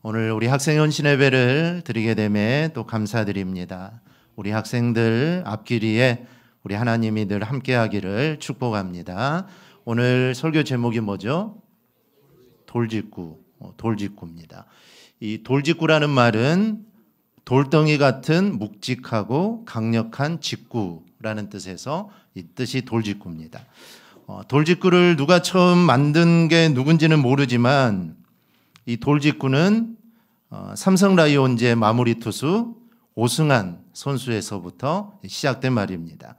오늘 우리 학생 헌신 예배를 드리게 됨에 또 감사드립니다. 우리 학생들 앞길이에 우리 하나님이 늘 함께하기를 축복합니다. 오늘 설교 제목이 뭐죠? 돌직구입니다. 이 돌직구라는 말은 돌덩이 같은 묵직하고 강력한 직구라는 뜻에서 이 뜻이 돌직구입니다. 돌직구를 누가 처음 만든 게 누군지는 모르지만 이 돌직구는 삼성 라이온즈의 마무리 투수 오승환 선수에서부터 시작된 말입니다.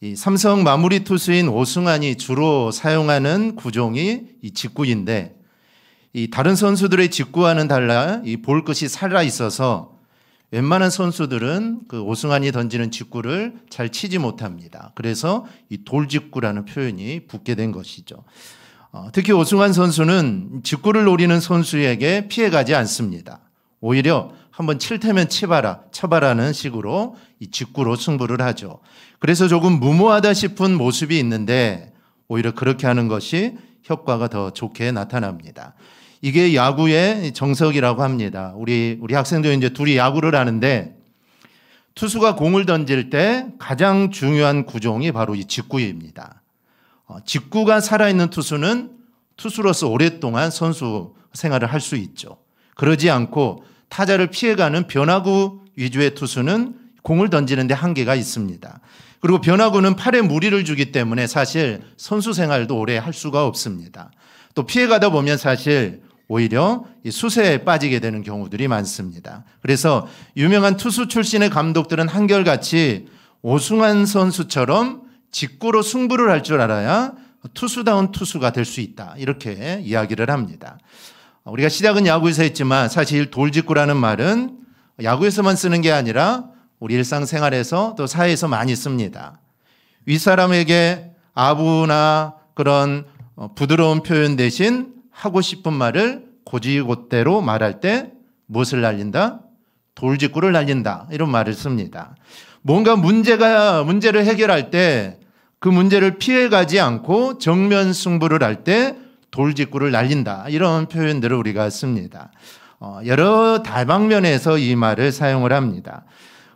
이 삼성 마무리 투수인 오승환이 주로 사용하는 구종이 이 직구인데, 이 다른 선수들의 직구와는 달라 이 볼 끝이 살아 있어서 웬만한 선수들은 그 오승환이 던지는 직구를 잘 치지 못합니다. 그래서 이 돌직구라는 표현이 붙게 된 것이죠. 특히 오승환 선수는 직구를 노리는 선수에게 피해가지 않습니다. 오히려 한번 칠 테면 쳐봐라는 식으로 이 직구로 승부를 하죠. 그래서 조금 무모하다 싶은 모습이 있는데 오히려 그렇게 하는 것이 효과가 더 좋게 나타납니다. 이게 야구의 정석이라고 합니다. 우리 학생들 이제 둘이 야구를 하는데 투수가 공을 던질 때 가장 중요한 구종이 바로 이 직구입니다. 직구가 살아있는 투수는 투수로서 오랫동안 선수 생활을 할 수 있죠. 그러지 않고 타자를 피해가는 변화구 위주의 투수는 공을 던지는데 한계가 있습니다. 그리고 변화구는 팔에 무리를 주기 때문에 사실 선수 생활도 오래 할 수가 없습니다. 또 피해가다 보면 사실 오히려 이 수세에 빠지게 되는 경우들이 많습니다. 그래서 유명한 투수 출신의 감독들은 한결같이 오승환 선수처럼 직구로 승부를 할 줄 알아야 투수다운 투수가 될 수 있다, 이렇게 이야기를 합니다. 우리가 시작은 야구에서 했지만 사실 돌직구라는 말은 야구에서만 쓰는 게 아니라 우리 일상생활에서 또 사회에서 많이 씁니다. 윗사람에게 아부나 그런 부드러운 표현 대신 하고 싶은 말을 곧이곧대로 말할 때 무엇을 날린다? 돌직구를 날린다, 이런 말을 씁니다. 뭔가 문제를 해결할 때 그 문제를 피해가지 않고 정면 승부를 할 때 돌직구를 날린다, 이런 표현들을 우리가 씁니다. 여러 다방면에서 이 말을 사용을 합니다.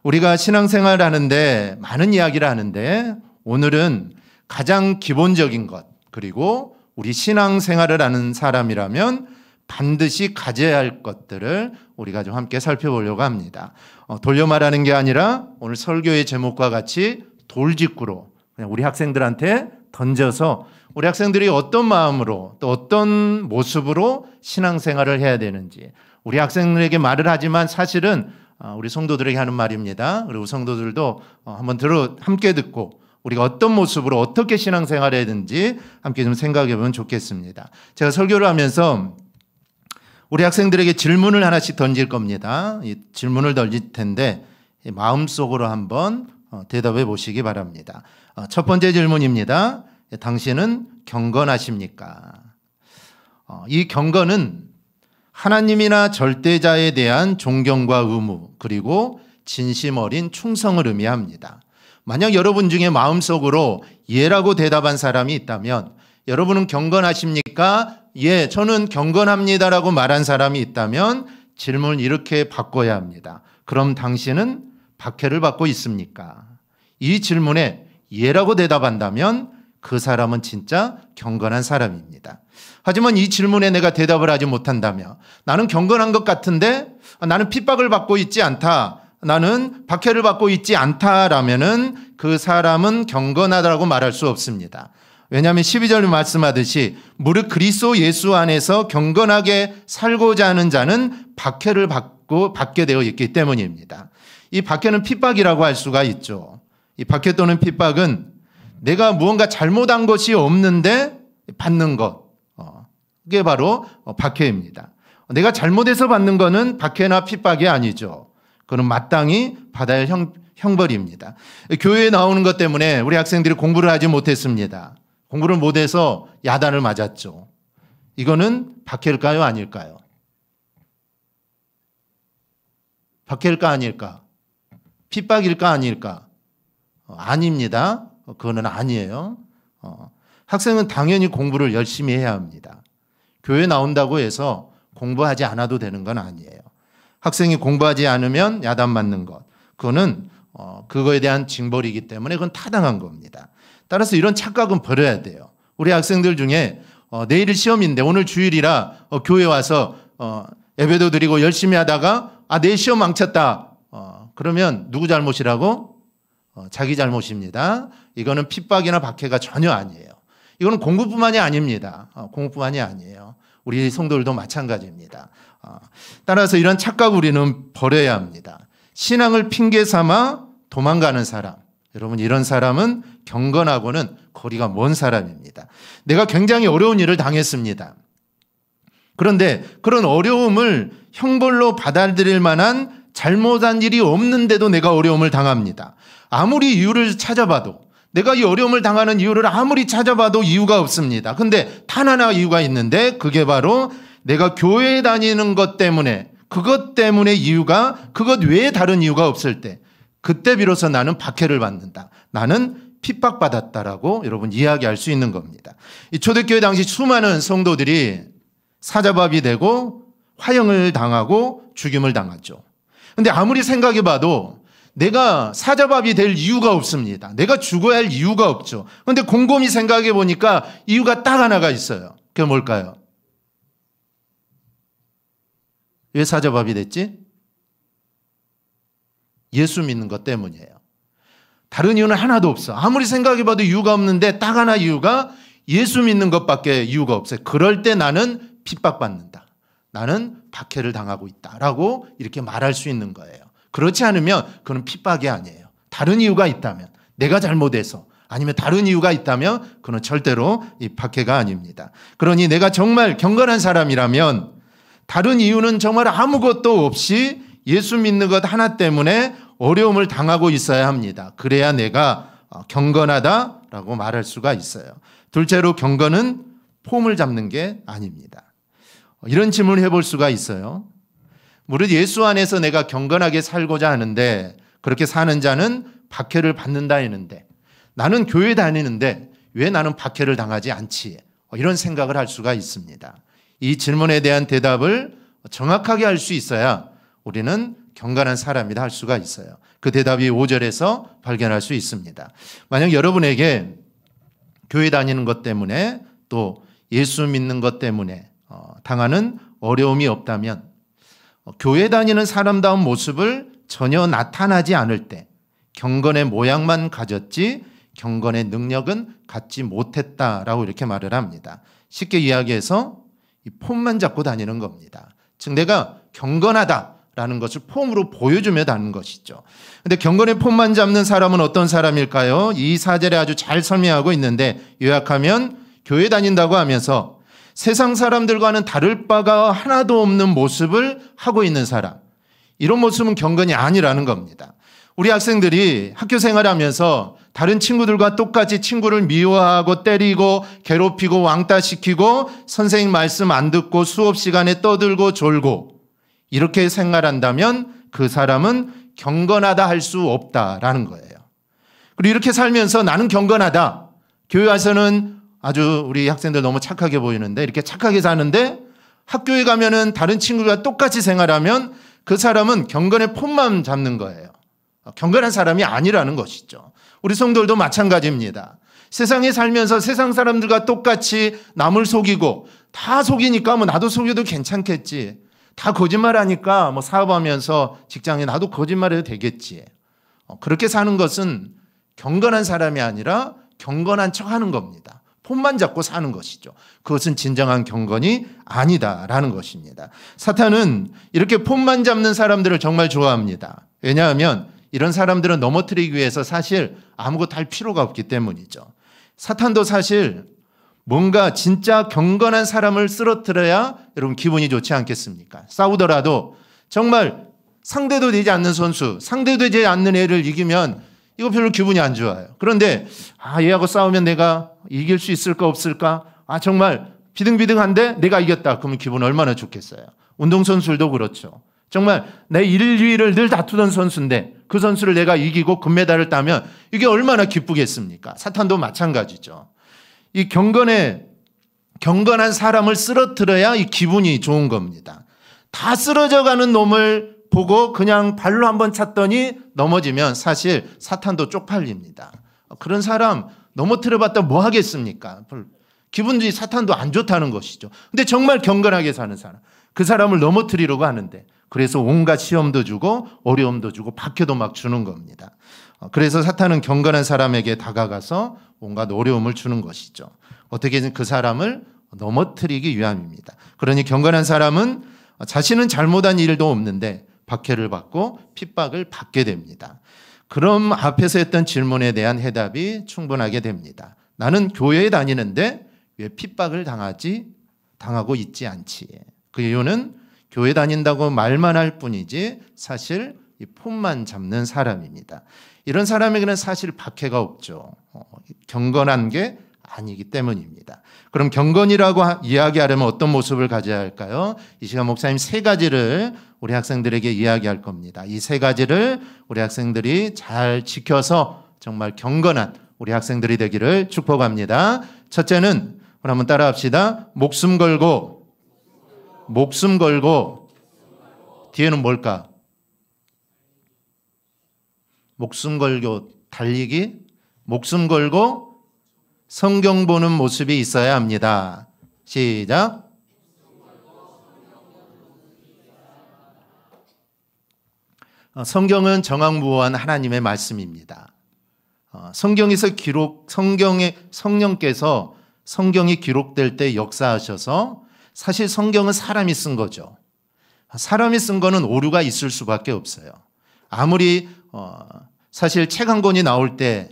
우리가 신앙생활 하는데 많은 이야기를 하는데 오늘은 가장 기본적인 것, 그리고 우리 신앙생활을 하는 사람이라면 반드시 가져야 할 것들을 우리가 좀 함께 살펴보려고 합니다. 돌려 말하는 게 아니라 오늘 설교의 제목과 같이 돌직구로 그냥 우리 학생들한테 던져서 우리 학생들이 어떤 마음으로 또 어떤 모습으로 신앙생활을 해야 되는지 우리 학생들에게 말을 하지만 사실은 우리 성도들에게 하는 말입니다. 그리고 성도들도 함께 듣고 우리가 어떤 모습으로 어떻게 신앙생활을 해야 되는지 함께 좀 생각해 보면 좋겠습니다. 제가 설교를 하면서 우리 학생들에게 질문을 하나씩 던질 겁니다. 이 질문을 던질 텐데 마음속으로 한번 대답해 보시기 바랍니다. 첫 번째 질문입니다. 당신은 경건하십니까? 이 경건은 하나님이나 절대자에 대한 존경과 의무, 그리고 진심 어린 충성을 의미합니다. 만약 여러분 중에 마음속으로 예라고 대답한 사람이 있다면, 여러분은 경건하십니까? 예, 저는 경건합니다라고 말한 사람이 있다면 질문을 이렇게 바꿔야 합니다. 그럼 당신은 박해를 받고 있습니까? 이 질문에 예라고 대답한다면 그 사람은 진짜 경건한 사람입니다. 하지만 이 질문에 내가 대답을 하지 못한다면, 나는 경건한 것 같은데 나는 핍박을 받고 있지 않다, 나는 박해를 받고 있지 않다라면은 그 사람은 경건하다고 말할 수 없습니다. 왜냐하면 12절에 말씀하듯이 무릇 그리스도 예수 안에서 경건하게 살고자 하는 자는 박해를 받게 되어 있기 때문입니다. 이 박해는 핍박이라고 할 수가 있죠. 이 박해 또는 핍박은 내가 무언가 잘못한 것이 없는데 받는 것, 그게 바로 박해입니다. 내가 잘못해서 받는 것은 박해나 핍박이 아니죠. 그건 마땅히 받아야 할 형벌입니다. 교회에 나오는 것 때문에 우리 학생들이 공부를 하지 못했습니다. 공부를 못해서 야단을 맞았죠. 이거는 박해일까요, 아닐까요? 박해일까, 아닐까? 핍박일까, 아닐까? 아닙니다. 그거는 아니에요. 학생은 당연히 공부를 열심히 해야 합니다. 교회 나온다고 해서 공부하지 않아도 되는 건 아니에요. 학생이 공부하지 않으면 야단 맞는 것, 그거는 그거에 대한 징벌이기 때문에 그건 타당한 겁니다. 따라서 이런 착각은 버려야 돼요. 우리 학생들 중에 내일 시험인데 오늘 주일이라 교회 와서 예배도 드리고 열심히 하다가 내일 시험 망쳤다. 그러면 누구 잘못이라고? 자기 잘못입니다. 이거는 핍박이나 박해가 전혀 아니에요. 이거는 공부뿐만이 아닙니다. 공부뿐만이 아니에요. 우리 성도들도 마찬가지입니다. 따라서 이런 착각 우리는 버려야 합니다. 신앙을 핑계 삼아 도망가는 사람, 여러분 이런 사람은 경건하고는 거리가 먼 사람입니다. 내가 굉장히 어려운 일을 당했습니다. 그런데 그런 어려움을 형벌로 받아들일 만한 잘못한 일이 없는데도 내가 어려움을 당합니다. 아무리 이유를 찾아봐도, 내가 이 어려움을 당하는 이유를 아무리 찾아봐도 이유가 없습니다. 근데 단 하나 이유가 있는데 그게 바로 내가 교회에 다니는 것 때문에, 그것 때문에 이유가, 그것 외에 다른 이유가 없을 때, 그때 비로소 나는 박해를 받는다. 나는 핍박받았다라고 여러분 이야기할 수 있는 겁니다. 이 초대교회 당시 수많은 성도들이 사자밥이 되고 화형을 당하고 죽임을 당했죠. 근데 아무리 생각해 봐도 내가 사자밥이 될 이유가 없습니다. 내가 죽어야 할 이유가 없죠. 그런데 곰곰이 생각해 보니까 이유가 딱 하나가 있어요. 그게 뭘까요? 왜 사자밥이 됐지? 예수 믿는 것 때문이에요. 다른 이유는 하나도 없어. 아무리 생각해 봐도 이유가 없는데 딱 하나 이유가 예수 믿는 것밖에 이유가 없어요. 그럴 때 나는 핍박받는다. 나는 박해를 당하고 있다라고 이렇게 말할 수 있는 거예요. 그렇지 않으면 그건 핍박이 아니에요. 다른 이유가 있다면, 내가 잘못해서 아니면 다른 이유가 있다면 그건 절대로 이 박해가 아닙니다. 그러니 내가 정말 경건한 사람이라면 다른 이유는 정말 아무것도 없이 예수 믿는 것 하나 때문에 어려움을 당하고 있어야 합니다. 그래야 내가 경건하다라고 말할 수가 있어요. 둘째로 경건은 폼을 잡는 게 아닙니다. 이런 질문을 해볼 수가 있어요. 무릇 예수 안에서 내가 경건하게 살고자 하는데 그렇게 사는 자는 박해를 받는다 했는데 나는 교회 다니는데 왜 나는 박해를 당하지 않지? 이런 생각을 할 수가 있습니다. 이 질문에 대한 대답을 정확하게 할 수 있어야 우리는 경건한 사람이다 할 수가 있어요. 그 대답이 5절에서 발견할 수 있습니다. 만약 여러분에게 교회 다니는 것 때문에 또 예수 믿는 것 때문에 당하는 어려움이 없다면 교회 다니는 사람다운 모습을 전혀 나타나지 않을 때 경건의 모양만 가졌지 경건의 능력은 갖지 못했다라고 이렇게 말을 합니다. 쉽게 이야기해서 이 폼만 잡고 다니는 겁니다. 즉 내가 경건하다라는 것을 폼으로 보여주며 다니는 것이죠. 그런데 경건의 폼만 잡는 사람은 어떤 사람일까요? 이 4절에 아주 잘 설명하고 있는데 요약하면 교회 다닌다고 하면서 세상 사람들과는 다를 바가 하나도 없는 모습을 하고 있는 사람, 이런 모습은 경건이 아니라는 겁니다. 우리 학생들이 학교 생활하면서 다른 친구들과 똑같이 친구를 미워하고 때리고 괴롭히고 왕따시키고 선생님 말씀 안 듣고 수업 시간에 떠들고 졸고 이렇게 생활한다면 그 사람은 경건하다 할 수 없다라는 거예요. 그리고 이렇게 살면서 나는 경건하다. 교회 와서는 아주 우리 학생들 너무 착하게 보이는데 이렇게 착하게 사는데 학교에 가면은 다른 친구가 똑같이 생활하면 그 사람은 경건의 폼만 잡는 거예요. 경건한 사람이 아니라는 것이죠. 우리 성도들도 마찬가지입니다. 세상에 살면서 세상 사람들과 똑같이 남을 속이고 다 속이니까 뭐 나도 속여도 괜찮겠지. 다 거짓말하니까 뭐 사업하면서 직장에 나도 거짓말해도 되겠지. 그렇게 사는 것은 경건한 사람이 아니라 경건한 척하는 겁니다. 폼만 잡고 사는 것이죠. 그것은 진정한 경건이 아니다라는 것입니다. 사탄은 이렇게 폼만 잡는 사람들을 정말 좋아합니다. 왜냐하면 이런 사람들은 넘어뜨리기 위해서 사실 아무것도 할 필요가 없기 때문이죠. 사탄도 사실 뭔가 진짜 경건한 사람을 쓰러뜨려야 여러분 기분이 좋지 않겠습니까? 싸우더라도 정말 상대도 되지 않는 선수, 상대도 되지 않는 애를 이기면 이거 별로 기분이 안 좋아요. 그런데 얘하고 싸우면 내가 이길 수 있을까 없을까? 정말 비등비등한데 내가 이겼다. 그러면 기분 얼마나 좋겠어요. 운동선수들도 그렇죠. 정말 내 1, 2위를 늘 다투던 선수인데 그 선수를 내가 이기고 금메달을 따면 이게 얼마나 기쁘겠습니까? 사탄도 마찬가지죠. 이 경건의 경건한 사람을 쓰러뜨려야 이 기분이 좋은 겁니다. 다 쓰러져가는 놈을 보고 그냥 발로 한번 찼더니 넘어지면 사실 사탄도 쪽팔립니다. 그런 사람 넘어뜨려봤다 뭐 하겠습니까? 기분이 사탄도 안 좋다는 것이죠. 근데 정말 경건하게 사는 사람, 그 사람을 넘어뜨리려고 하는데, 그래서 온갖 시험도 주고 어려움도 주고 박해도 막 주는 겁니다. 그래서 사탄은 경건한 사람에게 다가가서 온갖 어려움을 주는 것이죠. 어떻게든 그 사람을 넘어뜨리기 위함입니다. 그러니 경건한 사람은 자신은 잘못한 일도 없는데 박해를 받고 핍박을 받게 됩니다. 그럼 앞에서 했던 질문에 대한 해답이 충분하게 됩니다. 나는 교회에 다니는데 왜 핍박을 당하고 있지 않지? 그 이유는 교회 다닌다고 말만 할 뿐이지 사실 이 폼만 잡는 사람입니다. 이런 사람에게는 사실 박해가 없죠. 경건한 게 아니기 때문입니다. 그럼 경건이라고 이야기하려면 어떤 모습을 가져야 할까요? 이 시간 목사님 3가지를 우리 학생들에게 이야기할 겁니다. 이 3가지를 우리 학생들이 잘 지켜서 정말 경건한 우리 학생들이 되기를 축복합니다. 첫째는 우리 한번 따라합시다. 목숨 걸고 뒤에는 뭘까? 목숨 걸고 달리기, 목숨 걸고 성경 보는 모습이 있어야 합니다. 시작. 성경은 정확무오한 하나님의 말씀입니다. 성경에서 성령께서 성경이 기록될 때 역사하셔서 사실 성경은 사람이 쓴 거죠. 사람이 쓴 거는 오류가 있을 수밖에 없어요. 아무리 사실 책 한 권이 나올 때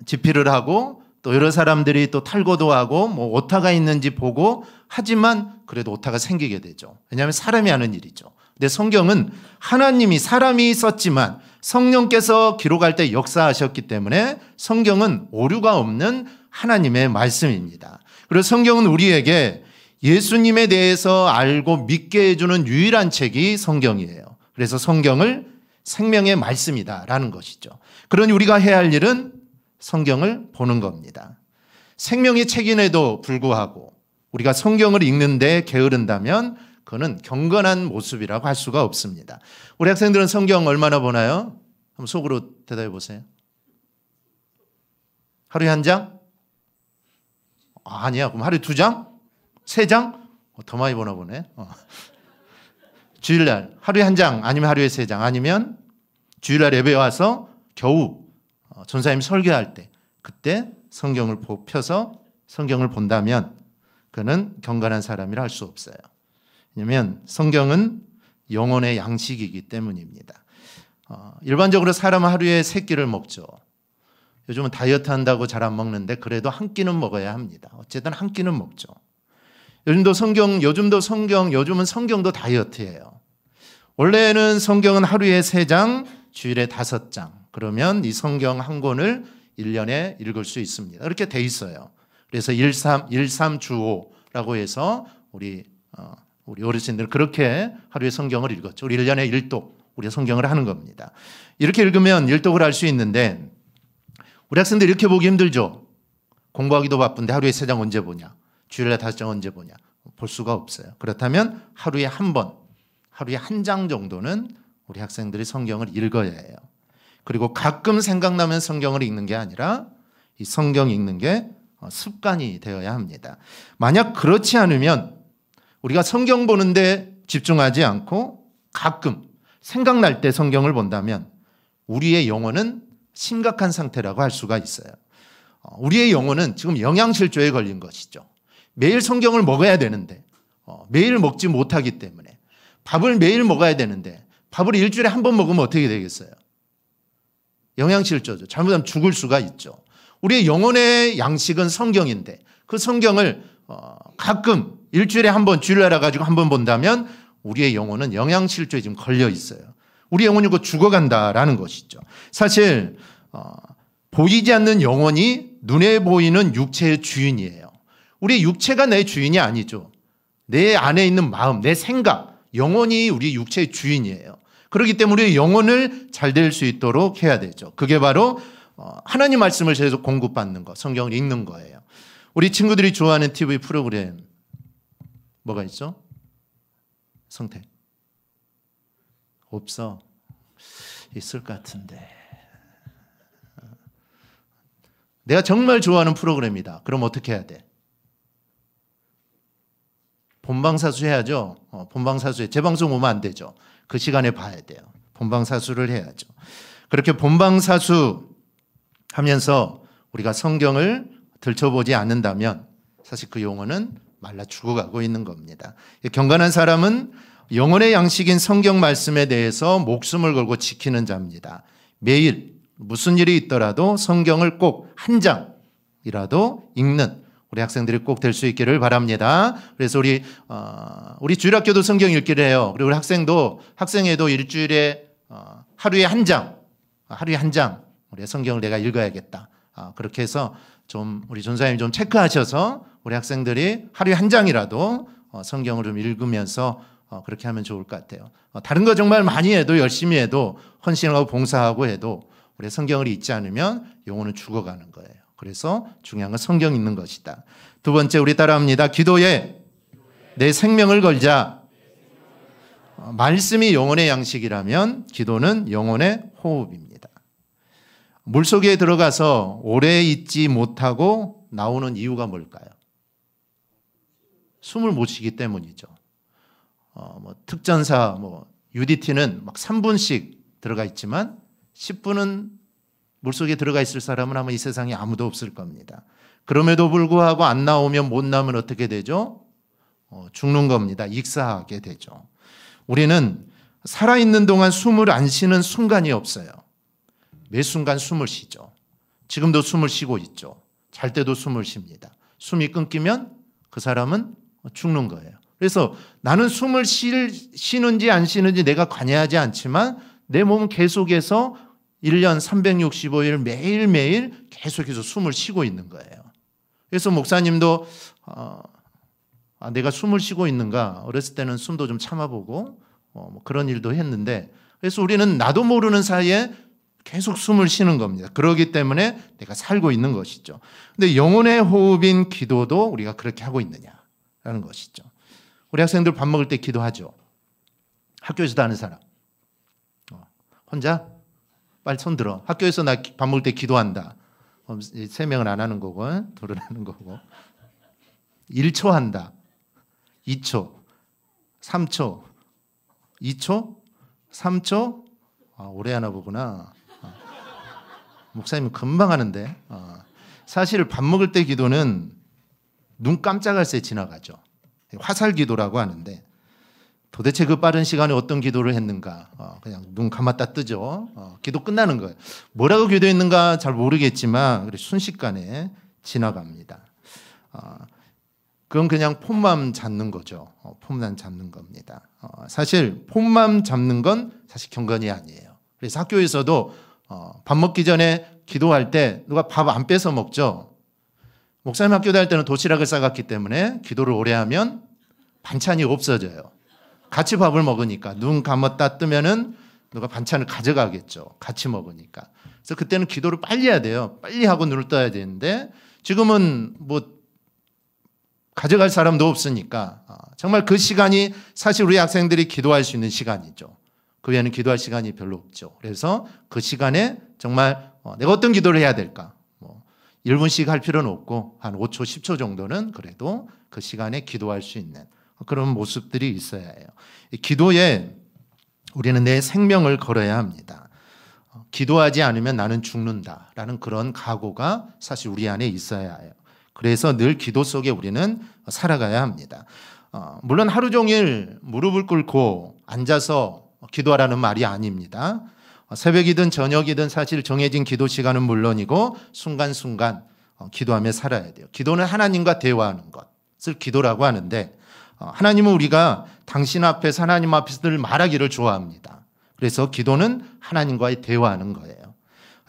집필을 하고 또 여러 사람들이 또 탈고도 하고 뭐 오타가 있는지 보고 하지만 그래도 오타가 생기게 되죠. 왜냐하면 사람이 하는 일이죠. 근데 성경은 하나님이 사람이 썼지만 성령께서 기록할 때 역사하셨기 때문에 성경은 오류가 없는 하나님의 말씀입니다. 그리고 성경은 우리에게 예수님에 대해서 알고 믿게 해주는 유일한 책이 성경이에요. 그래서 성경을 생명의 말씀이다라는 것이죠. 그러니 우리가 해야 할 일은 성경을 보는 겁니다. 생명의 책임에도 불구하고 우리가 성경을 읽는데 게으른다면 그거는 경건한 모습이라고 할 수가 없습니다. 우리 학생들은 성경 얼마나 보나요? 한번 속으로 대답해 보세요. 하루에 1장? 아니야. 그럼 하루에 2장? 3장? 더 많이 보나 보네. 주일날 하루에 1장 아니면 하루에 3장 아니면 주일날 예배 와서 겨우 전사님 설교할 때 그때 성경을 펴서 성경을 본다면 그는 경건한 사람이라 할 수 없어요. 왜냐하면 성경은 영혼의 양식이기 때문입니다. 일반적으로 사람은 하루에 3끼를 먹죠. 요즘은 다이어트 한다고 잘 안 먹는데 그래도 한 끼는 먹어야 합니다. 어쨌든 한 끼는 먹죠. 요즘은 성경도 다이어트예요. 원래는 성경은 하루에 3장, 주일에 5장. 그러면 이 성경 한 권을 1년에 읽을 수 있습니다. 그렇게 돼 있어요. 그래서 13주호라고 해서 우리 어르신들 그렇게 하루에 성경을 읽었죠. 우리 1년에 1독 우리 성경을 하는 겁니다. 이렇게 읽으면 1독을 할 수 있는데 우리 학생들 이렇게 보기 힘들죠. 공부하기도 바쁜데 하루에 3장 언제 보냐? 주일에 5장 언제 보냐? 볼 수가 없어요. 그렇다면 하루에 한 번, 하루에 1장 정도는 우리 학생들이 성경을 읽어야 해요. 그리고 가끔 생각나면 성경을 읽는 게 아니라 이 성경 읽는 게 습관이 되어야 합니다. 만약 그렇지 않으면 우리가 성경 보는데 집중하지 않고 가끔 생각날 때 성경을 본다면 우리의 영혼은 심각한 상태라고 할 수가 있어요. 우리의 영혼은 지금 영양실조에 걸린 것이죠. 매일 성경을 먹어야 되는데 매일 먹지 못하기 때문에 밥을 매일 먹어야 되는데 밥을 일주일에 한 번 먹으면 어떻게 되겠어요? 영양실조죠. 잘못하면 죽을 수가 있죠. 우리의 영혼의 양식은 성경인데 그 성경을 가끔 일주일에 한 번 주일날 가지고 한 번 본다면 우리의 영혼은 영양실조에 지금 걸려 있어요. 우리 영혼이 곧 죽어간다라는 것이죠. 사실 보이지 않는 영혼이 눈에 보이는 육체의 주인이에요. 우리 육체가 내 주인이 아니죠. 내 안에 있는 마음, 내 생각, 영혼이 우리 육체의 주인이에요. 그렇기 때문에 우리 영혼을 잘 될 수 있도록 해야 되죠. 그게 바로 하나님 말씀을 계속 공급받는 것, 성경을 읽는 거예요. 우리 친구들이 좋아하는 TV 프로그램 뭐가 있죠? 성택. 없어. 있을 것 같은데. 내가 정말 좋아하는 프로그램이다. 그럼 어떻게 해야 돼? 본방사수 해야죠. 본방사수에 재방송 오면 안 되죠. 그 시간에 봐야 돼요. 본방사수를 해야죠. 그렇게 본방사수 하면서 우리가 성경을 들춰보지 않는다면 사실 그 영혼은 말라 죽어가고 있는 겁니다. 경건한 사람은 영혼의 양식인 성경 말씀에 대해서 목숨을 걸고 지키는 자입니다. 매일 무슨 일이 있더라도 성경을 꼭 한 장이라도 읽는 우리 학생들이 꼭 될 수 있기를 바랍니다. 그래서 우리 주일학교도 성경 읽기를 해요. 그리고 우리 학생회도 일주일에 하루에 한 장 우리 성경을 내가 읽어야겠다. 그렇게 해서 좀 우리 전사님 좀 체크하셔서 우리 학생들이 하루에 한 장이라도 성경을 좀 읽으면서 그렇게 하면 좋을 것 같아요. 다른 거 정말 많이 해도 열심히 해도 헌신하고 봉사하고 해도 우리 성경을 읽지 않으면 영혼은 죽어가는 거예요. 그래서 중요한 건 성경 읽는 것이다. 두 번째, 우리 따라합니다. 기도에 내 생명을 걸자. 말씀이 영혼의 양식이라면 기도는 영혼의 호흡입니다. 물속에 들어가서 오래 있지 못하고 나오는 이유가 뭘까요? 숨을 못 쉬기 때문이죠. 특전사 UDT는 막 3분씩 들어가 있지만 10분은 물속에 들어가 있을 사람은 아마 이 세상에 아무도 없을 겁니다. 그럼에도 불구하고 안 나오면 못 나오면 어떻게 되죠? 죽는 겁니다. 익사하게 되죠. 우리는 살아있는 동안 숨을 안 쉬는 순간이 없어요. 매 순간 숨을 쉬죠. 지금도 숨을 쉬고 있죠. 잘 때도 숨을 쉽니다. 숨이 끊기면 그 사람은 죽는 거예요. 그래서 나는 숨을 쉬는지 안 쉬는지 내가 관여하지 않지만 내 몸은 계속해서 1년 365일 매일매일 계속해서 숨을 쉬고 있는 거예요. 그래서 목사님도 내가 숨을 쉬고 있는가, 어렸을 때는 숨도 좀 참아보고 그런 일도 했는데, 그래서 우리는 나도 모르는 사이에 계속 숨을 쉬는 겁니다. 그렇기 때문에 내가 살고 있는 것이죠. 근데 영혼의 호흡인 기도도 우리가 그렇게 하고 있느냐라는 것이죠. 우리 학생들 밥 먹을 때 기도하죠. 학교에서도 하는 사람. 혼자? 빨리 손 들어. 학교에서 나 밥 먹을 때 기도한다. 3명은 안 하는 거고, 둘은 하는 거고. 1초 한다. 2초. 3초. 2초? 3초? 오래 하나 보구나. 목사님은 금방 하는데. 사실 밥 먹을 때 기도는 눈 깜짝할 새 지나가죠. 화살 기도라고 하는데 도대체 그 빠른 시간에 어떤 기도를 했는가. 그냥 눈 감았다 뜨죠. 기도 끝나는 거예요. 뭐라고 기도했는가 잘 모르겠지만 순식간에 지나갑니다. 그건 그냥 폰만 잡는 거죠. 폰만 잡는 겁니다. 사실 폰만 잡는 건 사실 경건이 아니에요. 그래서 학교에서도 밥 먹기 전에 기도할 때 누가 밥 안 뺏어 먹죠. 목사님 학교 다닐 때는 도시락을 싸갔기 때문에 기도를 오래 하면 반찬이 없어져요. 같이 밥을 먹으니까 눈 감았다 뜨면은 누가 반찬을 가져가겠죠. 같이 먹으니까. 그래서 그때는 기도를 빨리 해야 돼요. 빨리 하고 눈을 떠야 되는데 지금은 가져갈 사람도 없으니까 정말 그 시간이 사실 우리 학생들이 기도할 수 있는 시간이죠. 그 외에는 기도할 시간이 별로 없죠. 그래서 그 시간에 정말 내가 어떤 기도를 해야 될까? 1분씩 할 필요는 없고 한 5초, 10초 정도는 그래도 그 시간에 기도할 수 있는 그런 모습들이 있어야 해요. 기도에 우리는 내 생명을 걸어야 합니다. 기도하지 않으면 나는 죽는다라는 그런 각오가 사실 우리 안에 있어야 해요. 그래서 늘 기도 속에 우리는 살아가야 합니다. 물론 하루 종일 무릎을 꿇고 앉아서 기도하라는 말이 아닙니다. 새벽이든 저녁이든 사실 정해진 기도 시간은 물론이고 순간순간 기도하며 살아야 돼요. 기도는 하나님과 대화하는 것을 기도라고 하는데 하나님은 우리가 당신 앞에서 하나님 앞에서 늘 말하기를 좋아합니다. 그래서 기도는 하나님과의 대화하는 거예요.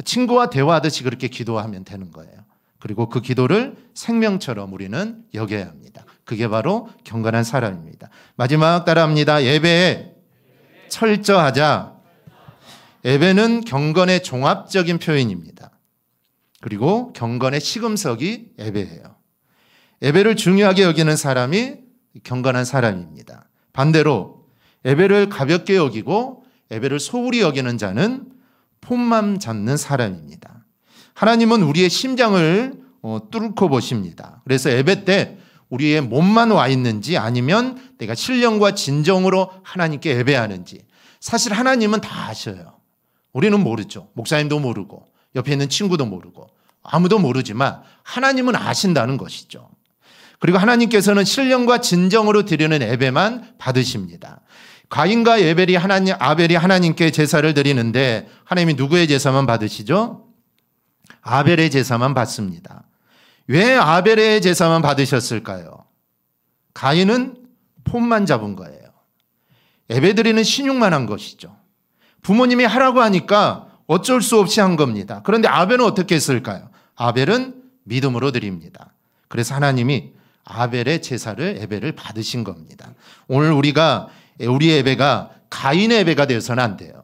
친구와 대화하듯이 그렇게 기도하면 되는 거예요. 그리고 그 기도를 생명처럼 우리는 여겨야 합니다. 그게 바로 경건한 사람입니다. 마지막 따라합니다. 예배에 철저하자. 예배는 경건의 종합적인 표현입니다. 그리고 경건의 시금석이 예배예요. 예배를 중요하게 여기는 사람이 경건한 사람입니다. 반대로 예배를 가볍게 여기고 예배를 소홀히 여기는 자는 폼만 잡는 사람입니다. 하나님은 우리의 심장을 뚫고 보십니다. 그래서 예배 때 우리의 몸만 와 있는지 아니면 내가 신령과 진정으로 하나님께 예배하는지 사실 하나님은 다 아셔요. 우리는 모르죠. 목사님도 모르고 옆에 있는 친구도 모르고 아무도 모르지만 하나님은 아신다는 것이죠. 그리고 하나님께서는 신령과 진정으로 드리는 예배만 받으십니다. 가인과 아벨이 하나님께 제사를 드리는데 하나님이 누구의 제사만 받으시죠? 아벨의 제사만 받습니다. 왜 아벨의 제사만 받으셨을까요? 가인은 폼만 잡은 거예요. 예배드리는 신용만 한 것이죠. 부모님이 하라고 하니까 어쩔 수 없이 한 겁니다. 그런데 아벨은 어떻게 했을까요? 아벨은 믿음으로 드립니다. 그래서 하나님이 아벨의 제사를 예배를 받으신 겁니다. 오늘 우리 예배가 가인의 예배가 되어서는 안 돼요.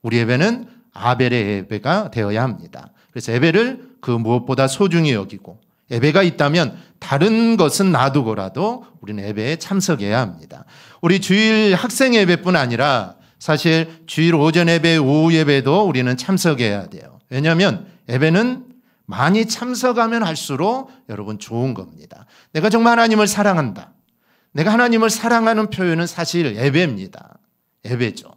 우리 예배는 아벨의 예배가 되어야 합니다. 그래서 예배를 그 무엇보다 소중히 여기고 예배가 있다면 다른 것은 놔두고라도 우리는 예배에 참석해야 합니다. 우리 주일 학생 예배뿐 아니라 사실 주일 오전 예배, 오후 예배도 우리는 참석해야 돼요. 왜냐하면 예배는 많이 참석하면 할수록 여러분 좋은 겁니다. 내가 정말 하나님을 사랑한다. 내가 하나님을 사랑하는 표현은 사실 예배입니다. 예배죠.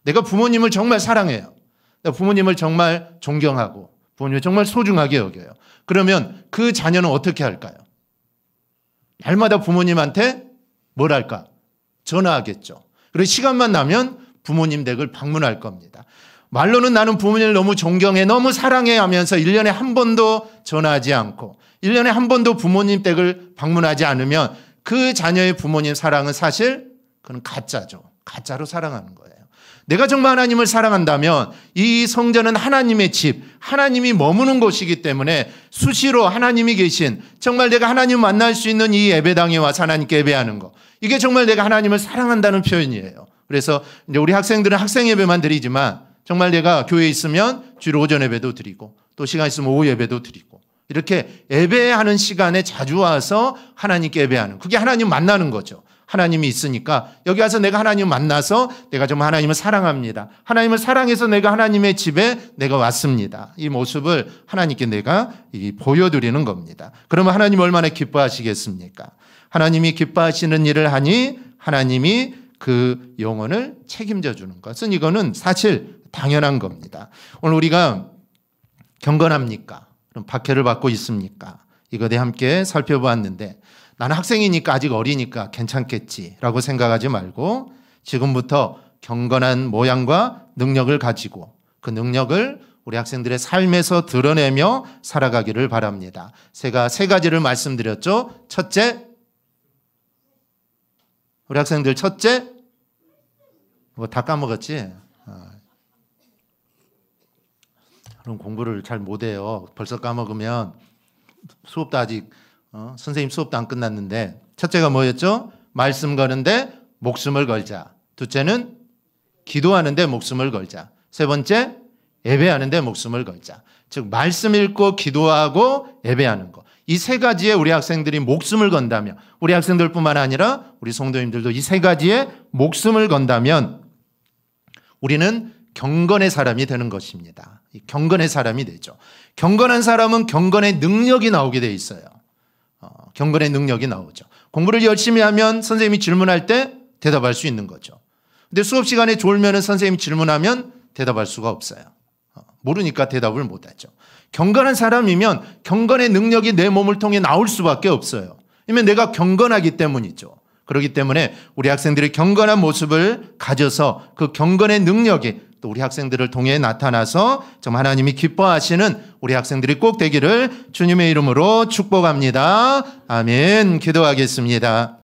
내가 부모님을 정말 사랑해요. 내가 부모님을 정말 존경하고 부모님을 정말 소중하게 여겨요. 그러면 그 자녀는 어떻게 할까요? 날마다 부모님한테 뭘 할까? 전화하겠죠. 그리고 시간만 나면 부모님 댁을 방문할 겁니다. 말로는 나는 부모님을 너무 존경해, 너무 사랑해 하면서 1년에 한 번도 전화하지 않고 1년에 한 번도 부모님 댁을 방문하지 않으면 그 자녀의 부모님 사랑은 사실 그건 가짜죠. 가짜로 사랑하는 거예요. 내가 정말 하나님을 사랑한다면 이 성전은 하나님의 집, 하나님이 머무는 곳이기 때문에 수시로 하나님이 계신 정말 내가 하나님 만날 수 있는 이 예배당에 와서 하나님께 예배하는 거, 이게 정말 내가 하나님을 사랑한다는 표현이에요. 그래서 이제 우리 학생들은 학생 예배만 드리지만 정말 내가 교회에 있으면 주일 오전 예배도 드리고 또 시간 있으면 오후 예배도 드리고 이렇게 예배하는 시간에 자주 와서 하나님께 예배하는, 그게 하나님 만나는 거죠. 하나님이 있으니까 여기 와서 내가 하나님 만나서 내가 정말 하나님을 사랑합니다. 하나님을 사랑해서 내가 하나님의 집에 내가 왔습니다. 이 모습을 하나님께 내가 보여드리는 겁니다. 그러면 하나님 얼마나 기뻐하시겠습니까? 하나님이 기뻐하시는 일을 하니 하나님이 그 영혼을 책임져 주는 것은 이거는 사실 당연한 겁니다. 오늘 우리가 경건합니까? 그럼 박해를 받고 있습니까? 이거에 대해 함께 살펴보았는데 나는 학생이니까 아직 어리니까 괜찮겠지라고 생각하지 말고 지금부터 경건한 모양과 능력을 가지고 그 능력을 우리 학생들의 삶에서 드러내며 살아가기를 바랍니다. 제가 세 가지를 말씀드렸죠. 첫째, 우리 학생들 첫째, 뭐 다 까먹었지? 그럼 공부를 잘 못해요. 벌써 까먹으면 수업도 아직 선생님 수업도 안 끝났는데 첫째가 뭐였죠? 말씀 거는데 목숨을 걸자. 둘째는 기도하는데 목숨을 걸자. 세 번째, 예배하는데 목숨을 걸자. 즉 말씀 읽고 기도하고 예배하는 거. 이 세 가지에 우리 학생들이 목숨을 건다면, 우리 학생들뿐만 아니라 우리 성도님들도 이 세 가지에 목숨을 건다면 우리는 경건의 사람이 되는 것입니다. 경건의 사람이 되죠. 경건한 사람은 경건의 능력이 나오게 돼 있어요. 경건의 능력이 나오죠. 공부를 열심히 하면 선생님이 질문할 때 대답할 수 있는 거죠. 근데 수업 시간에 졸면은 선생님이 질문하면 대답할 수가 없어요. 모르니까 대답을 못 하죠. 경건한 사람이면 경건의 능력이 내 몸을 통해 나올 수밖에 없어요. 왜냐면 내가 경건하기 때문이죠. 그렇기 때문에 우리 학생들이 경건한 모습을 가져서 그 경건의 능력이 또 우리 학생들을 통해 나타나서 정말 하나님이 기뻐하시는 우리 학생들이 꼭 되기를 주님의 이름으로 축복합니다. 아멘. 기도하겠습니다.